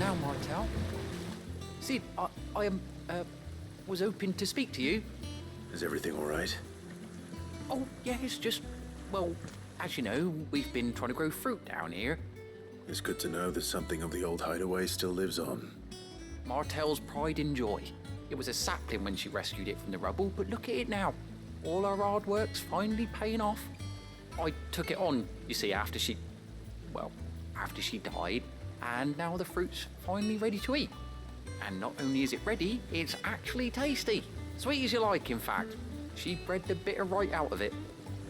now, Martel. Sid, I was hoping to speak to you. Is everything all right? Oh, yeah, it's just, well, as you know, we've been trying to grow fruit down here. It's good to know that something of the old hideaway still lives on. Martel's pride and joy. It was a sapling when she rescued it from the rubble, but look at it now. All our hard work's finally paying off. I took it on, you see, after she died, and now the fruit's finally ready to eat. And not only is it ready, it's actually tasty. Sweet as you like, in fact. She bred the bitter right out of it.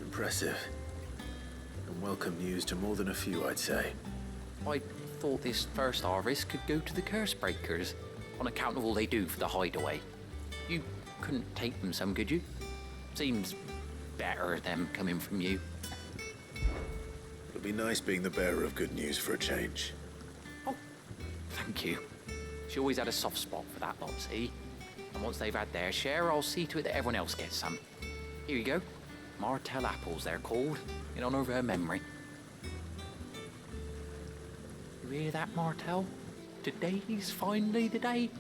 Impressive. And welcome news to more than a few, I'd say. I thought this first harvest could go to the curse breakers, on account of all they do for the hideaway. You couldn't take them some, could you? Seems better them coming from you. It'll be nice being the bearer of good news for a change. Oh, thank you. She always had a soft spot for that lot, see? And once they've had their share, I'll see to it that everyone else gets some. Here you go. Martel apples, they're called, in honour of her memory. You hear that, Martel? Today's finally the day.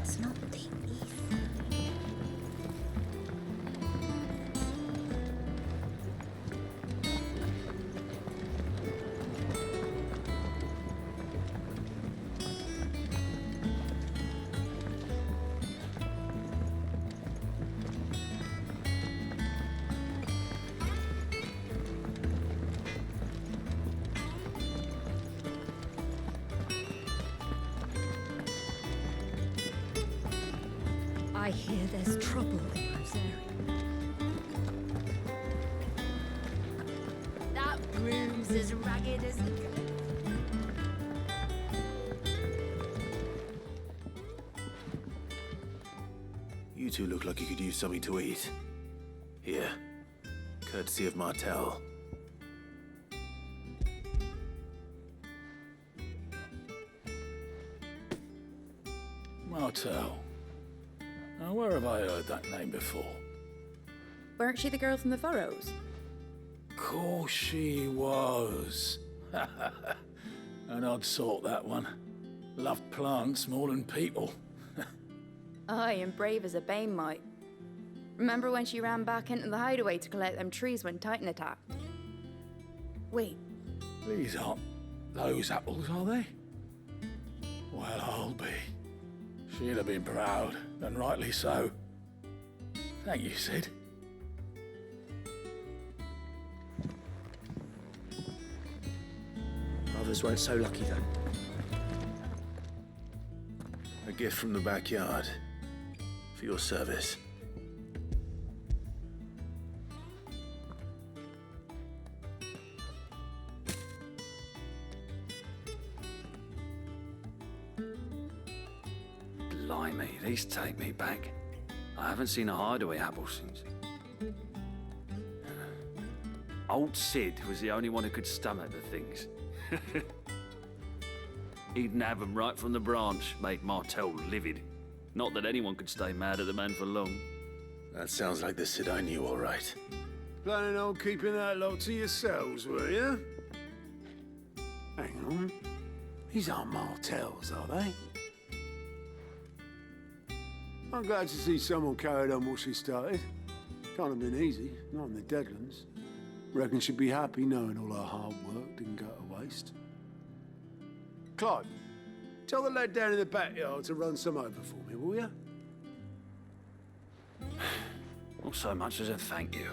It's not the ether. I hear there's trouble in Rosaria. That broom's as ragged as the goat. You two look like you could use something to eat. Here, courtesy of Martel. Martel. Now, where have I heard that name before? Weren't she the girl from the Furrows? Course she was. An odd sort, that one. Loved plants more than people. Aye, and brave as a bane might. Remember when she ran back into the hideaway to collect them trees when Titan attacked? Wait, These aren't those apples, are they? Well, I'll be. She'd have been proud, and rightly so. Thank you, Sid. Others weren't so lucky, though. A gift from the backyard. For your service. Blimey, these take me back. I haven't seen a hideaway apple since. Old Sid was the only one who could stomach the things. He'd nab 'em right from the branch, made Martel livid. Not that anyone could stay mad at the man for long. That sounds like the Sid I knew, all right. Planning on keeping that lot to yourselves, were you? Hang on. These aren't Martels, are they? I'm glad to see someone carried on what she started. Can't have been easy, not in the Deadlands. Reckon she'd be happy knowing all her hard work didn't go to waste. Clive, tell the lad down in the backyard to run some over for me, will you? Not so much as a thank you.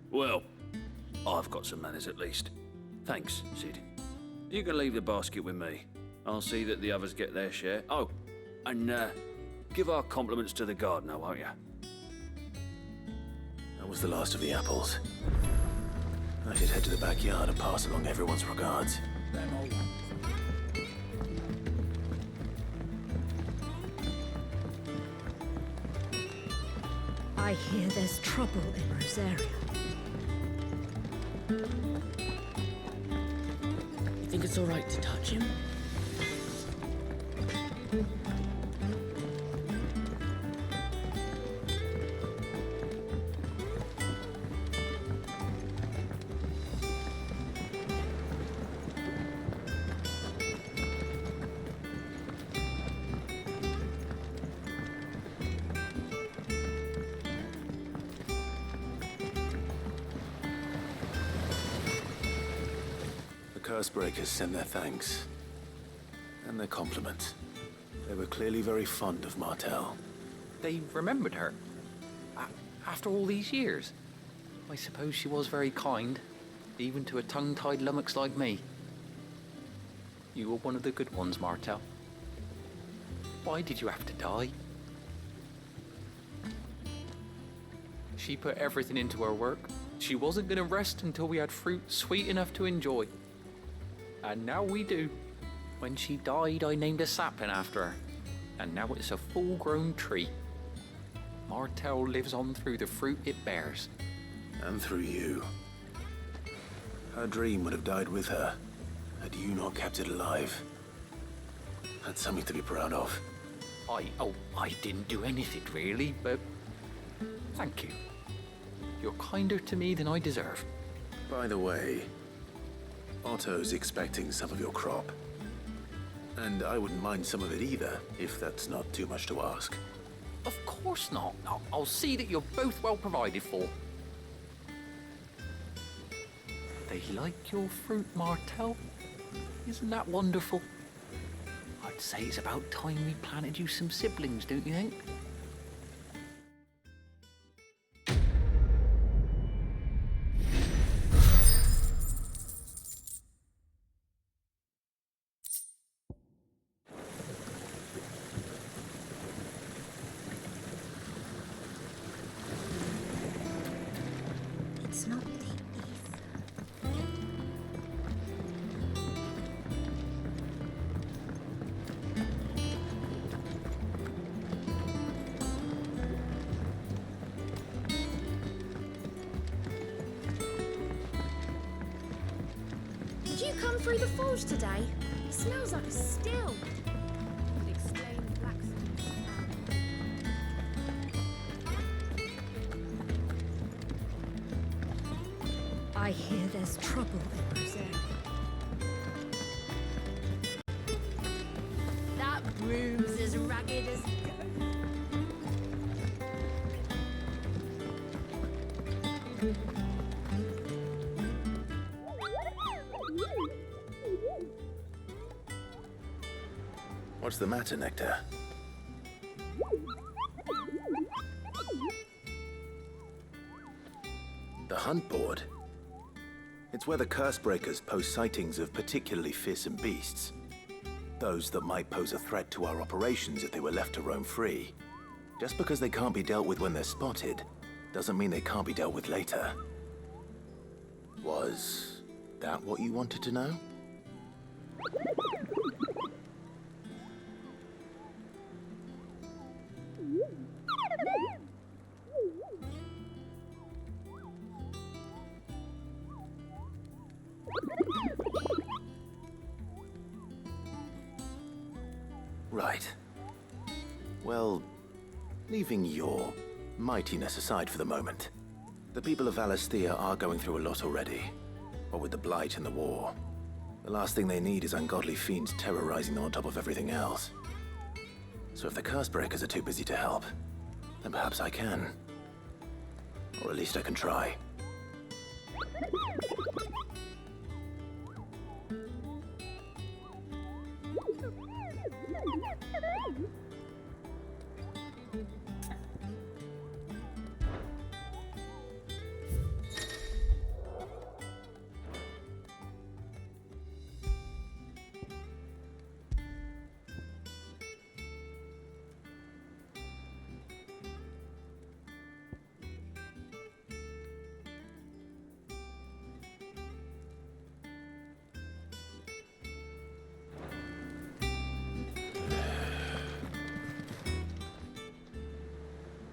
Well, I've got some manners at least. Thanks, Sid. You can leave the basket with me. I'll see that the others get their share. Oh, and give our compliments to the gardener, won't you? That was the last of the apples. I should head to the backyard and pass along everyone's regards. Them old ones. I hear there's trouble in Rosaria. You think it's all right to touch him? Cursebreakers send their thanks. And their compliments. They were clearly very fond of Martel. They remembered her. After all these years. I suppose she was very kind, even to a tongue-tied lummox like me. You were one of the good ones, Martel. Why did you have to die? She put everything into her work. She wasn't going to rest until we had fruit sweet enough to enjoy. And now we do. When she died, I named a sapling after her. And now it's a full-grown tree. Martel lives on through the fruit it bears. And through you. Her dream would have died with her, had you not kept it alive. That's something to be proud of. I didn't do anything really, but thank you. You're kinder to me than I deserve. By the way, Otto's expecting some of your crop. And I wouldn't mind some of it either, if that's not too much to ask. Of course not. I'll see that you're both well provided for. They like your fruit, Martel. Isn't that wonderful? I'd say it's about time we planted you some siblings, don't you think? It's not the leaf. Did you come through the forge today? It smells like a still. Could explain the blacksmith's I hear there's trouble in Rosaria. That broom's as ragged as... What's the matter, Nectar? The hunt board? It's where the Cursebreakers post sightings of particularly fearsome beasts. Those that might pose a threat to our operations if they were left to roam free. Just because they can't be dealt with when they're spotted, doesn't mean they can't be dealt with later. Was that what you wanted to know? Right. Well, leaving your mightiness aside for the moment, the people of Valisthea are going through a lot already. What with the Blight and the war. The last thing they need is ungodly fiends terrorizing them on top of everything else. So if the Cursebreakers are too busy to help, then perhaps I can. Or at least I can try.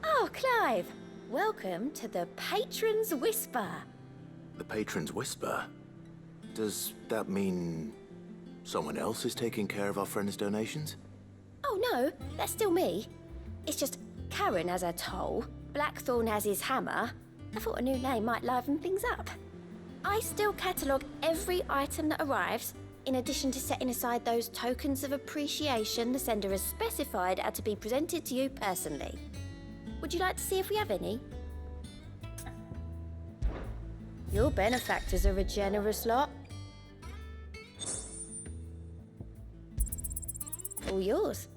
Oh, Clive! Welcome to the Patron's Whisper. The Patron's Whisper? Does that mean someone else is taking care of our friend's donations? Oh no, that's still me. It's just Karen has her toll, Blackthorn has his hammer. I thought a new name might liven things up. I still catalogue every item that arrives, in addition to setting aside those tokens of appreciation the sender has specified are to be presented to you personally. Would you like to see if we have any? Your benefactors are a generous lot. All yours.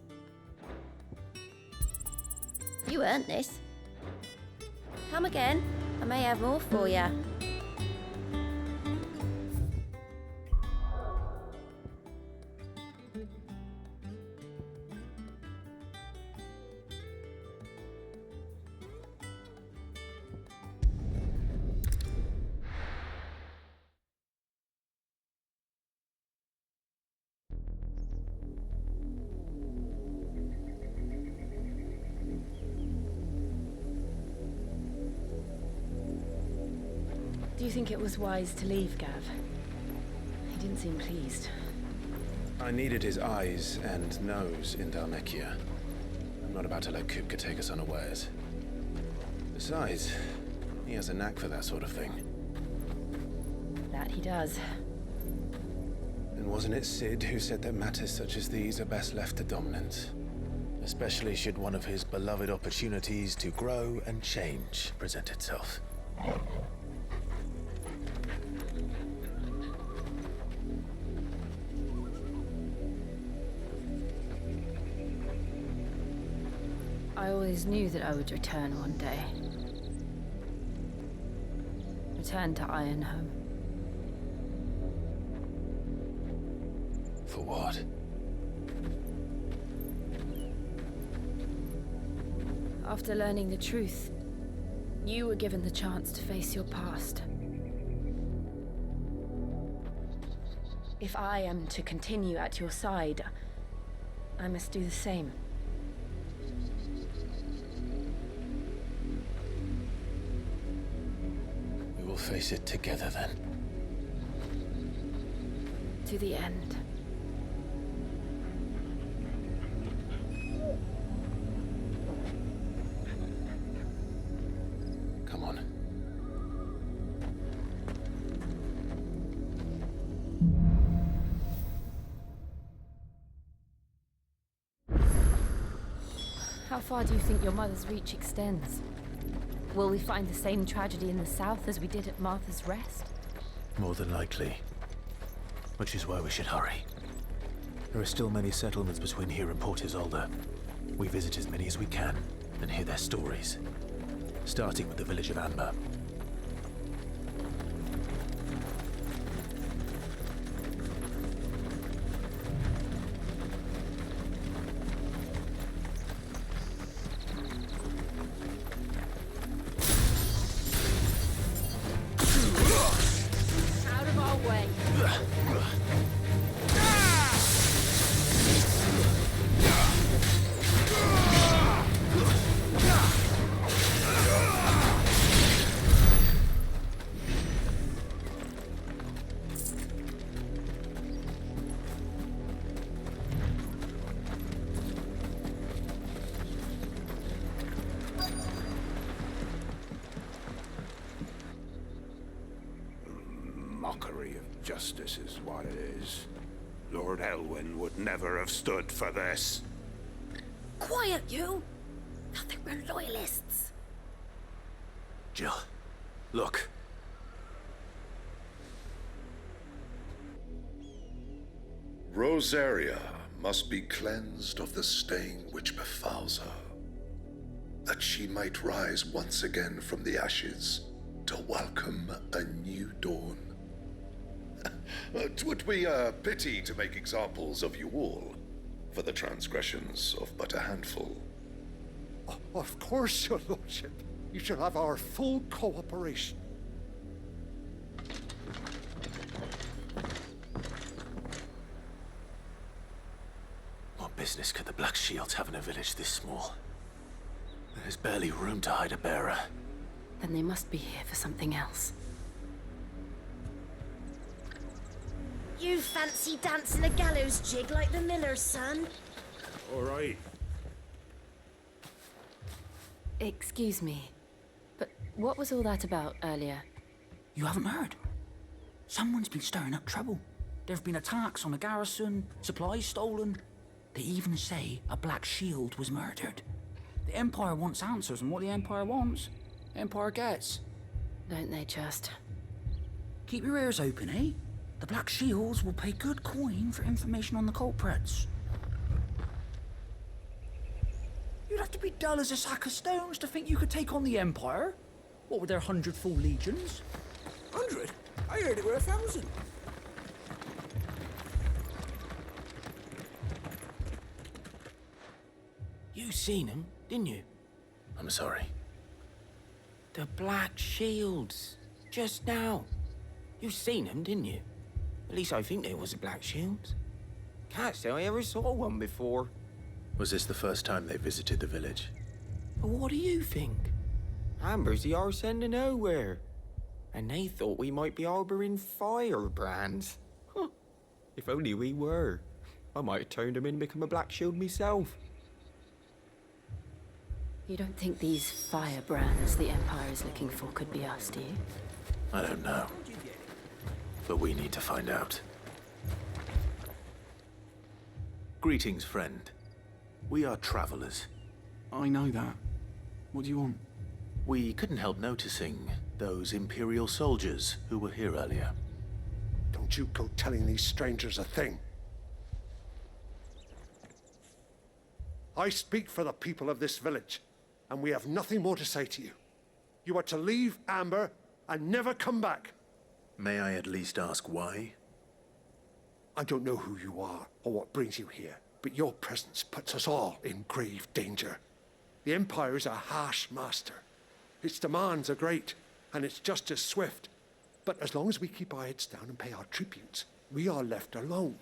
You earned this. Come again. I may have more for you. Do you think it was wise to leave, Gav? He didn't seem pleased. I needed his eyes and nose in Dalmekia. I'm not about to let Kupka take us unawares. Besides, he has a knack for that sort of thing. That he does. And wasn't it Sid who said that matters such as these are best left to dominance? Especially should one of his beloved opportunities to grow and change present itself. I always knew that I would return one day. Return to Ironhome. For what? After learning the truth, you were given the chance to face your past. If I am to continue at your side, I must do the same. We will face it together then. To the end. Come on. How far do you think your mother's reach extends? Will we find the same tragedy in the south as we did at Martha's Rest? More than likely. Which is why we should hurry. There are still many settlements between here and Port Isolde. We visit as many as we can and hear their stories. Starting with the village of Amber. Out of our way. Mockery of justice is what it is. Lord Elwyn would never have stood for this. Quiet, you! Nothing but loyalists. Jill, look. Rosaria must be cleansed of the stain which befouls her, that she might rise once again from the ashes to welcome a new dawn. 'Twould be a pity to make examples of you all for the transgressions of but a handful. Of course, your lordship. You shall have our full cooperation. What business could the Black Shields have in a village this small? There's barely room to hide a bearer. Then they must be here for something else. You fancy dancing a gallows jig like the miller's son? All right. Excuse me, but what was all that about earlier? You haven't heard? Someone's been stirring up trouble. There have been attacks on the garrison, supplies stolen. They even say a Black Shield was murdered. The Empire wants answers, and what the Empire wants, Empire gets. Don't they just? Keep your ears open, eh? The Black Shields will pay good coin for information on the culprits. have to be dull as a sack of stones to think you could take on the Empire? What were their 100 full legions? 100? I heard it were 1,000. You seen them, didn't you? I'm sorry. The Black Shields. Just now. You seen them, didn't you? At least I think there was a Black Shields. Can't say I ever saw one before. Was this the first time they visited the village? But what do you think? Amber's the arse end of nowhere. And they thought we might be harbouring firebrands. Huh. If only we were. I might have turned them in and become a Black Shield myself. You don't think these firebrands the Empire is looking for could be us, do you? I don't know. But we need to find out. Greetings, friend. We are travelers. I know that. What do you want? We couldn't help noticing those Imperial soldiers who were here earlier. Don't you go telling these strangers a thing. I speak for the people of this village, and we have nothing more to say to you. You are to leave Amber and never come back. May I at least ask why? I don't know who you are or what brings you here, but your presence puts us all in grave danger. The Empire is a harsh master. Its demands are great, and its justice swift. But as long as we keep our heads down and pay our tributes, we are left alone.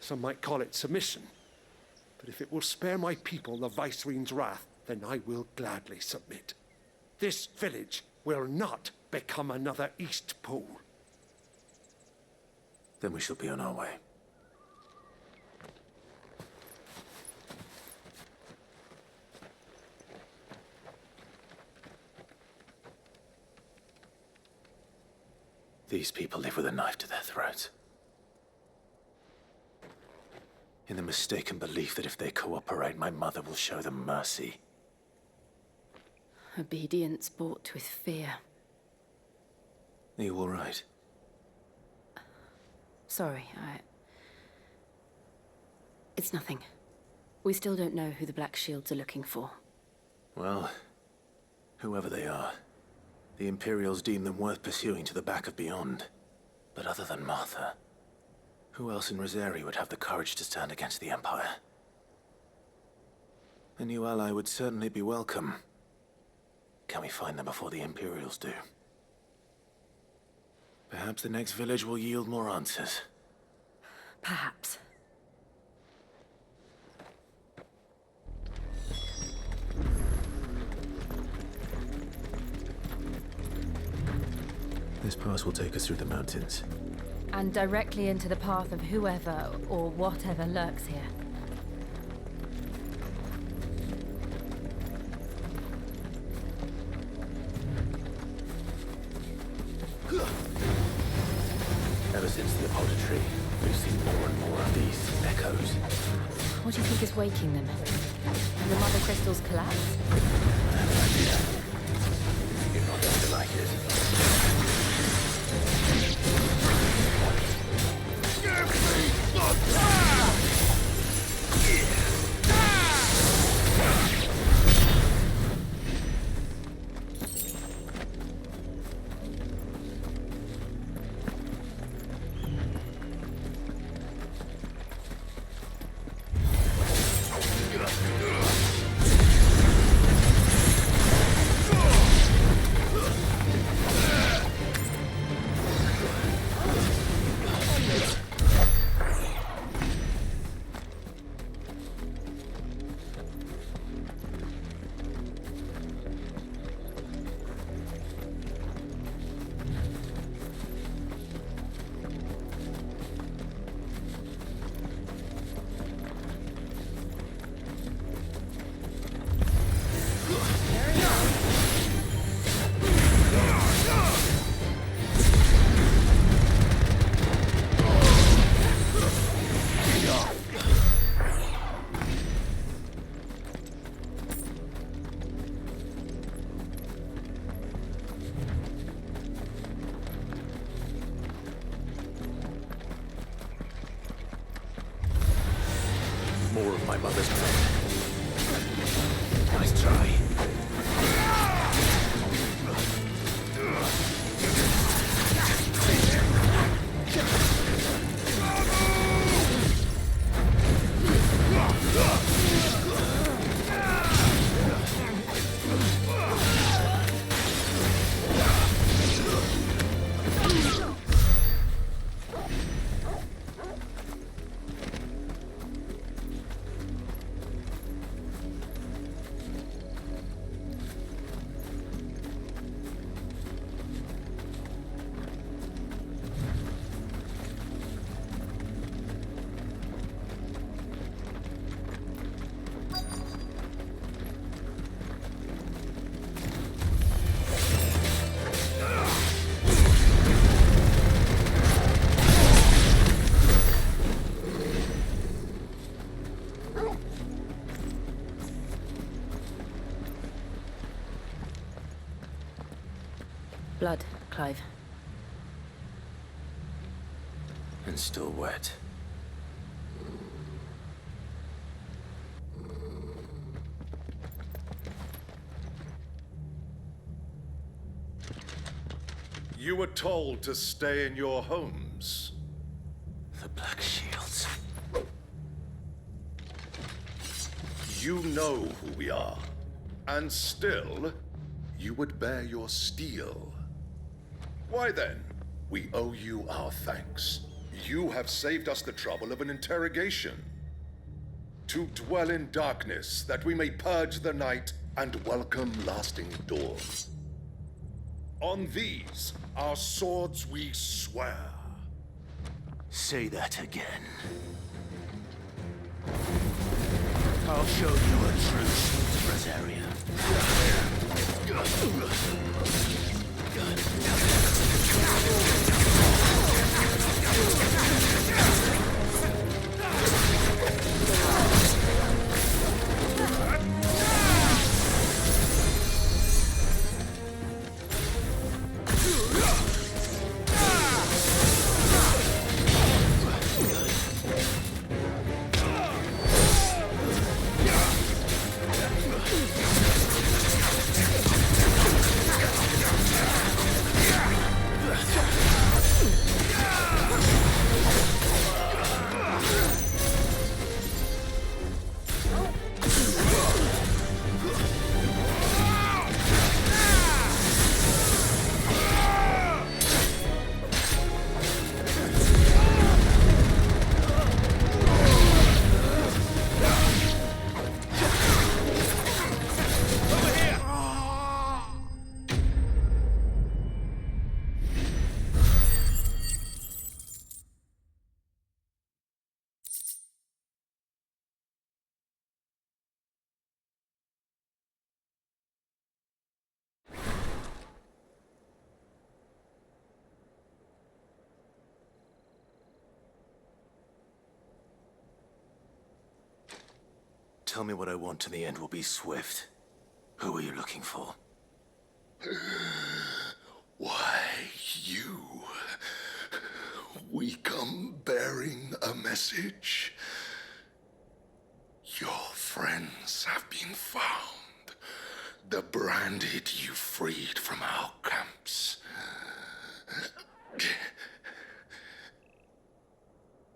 Some might call it submission. But if it will spare my people the Viceroy's wrath, then I will gladly submit. This village will not become another East Pool. Then we shall be on our way. These people live with a knife to their throats. In the mistaken belief that if they cooperate, my mother will show them mercy. Obedience bought with fear. Are you all right? Sorry, It's nothing. We still don't know who the Black Shields are looking for. Well, whoever they are, the Imperials deem them worth pursuing to the back of beyond. But other than Martha, who else in Rosaria would have the courage to stand against the Empire? A new ally would certainly be welcome. Can we find them before the Imperials do? Perhaps the next village will yield more answers. Perhaps. This pass will take us through the mountains. And directly into the path of whoever or whatever lurks here. Ever since the apollo tree, we've seen more and more of these echoes. What do you think is waking them? And the mother crystals collapse? I have an idea. You're not going to like it. Give me the path! More of my mother's men. blood, Clive. And still wet. You were told to stay in your homes. The Black Shields. You know who we are. And still, you would bear your steel. Why then? We owe you our thanks. You have saved us the trouble of an interrogation. To dwell in darkness, that we may purge the night and welcome lasting dawn. On these, our swords we swear. Say that again. I'll show you a truce, Rosaria. Tell me what I want and the end will be swift. Who are you looking for? Why, you. We come bearing a message. Your friends have been found. The branded you freed from our camps.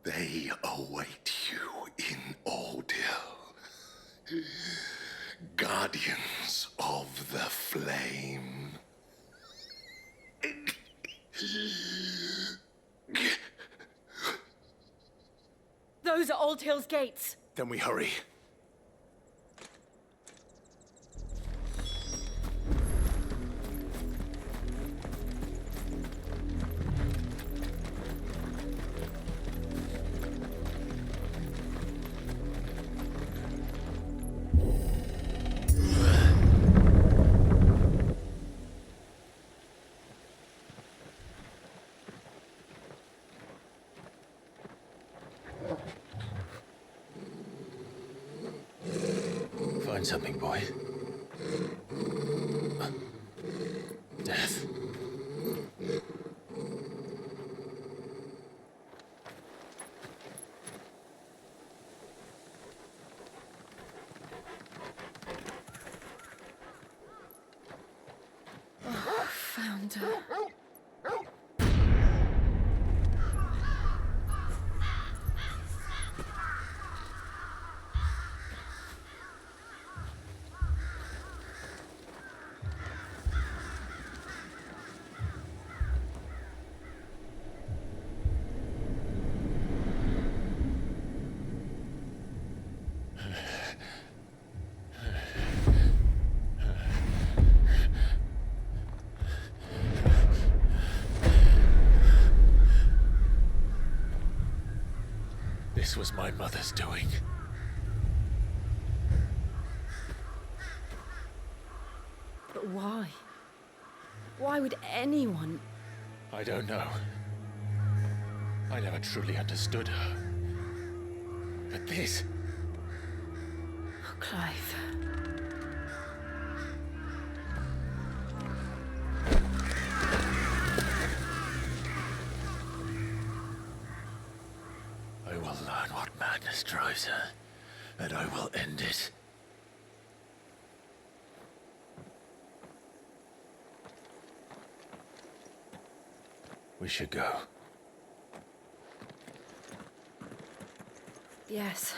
They await you in Ordeal. Guardians of the Flame. Those are Old Hill's gates. Then we hurry. Find something, boy. Death. Found her. This was my mother's doing. But why? Why would anyone? I don't know. I never truly understood her. But this... Oh, Clive. will end it. We should go. Yes.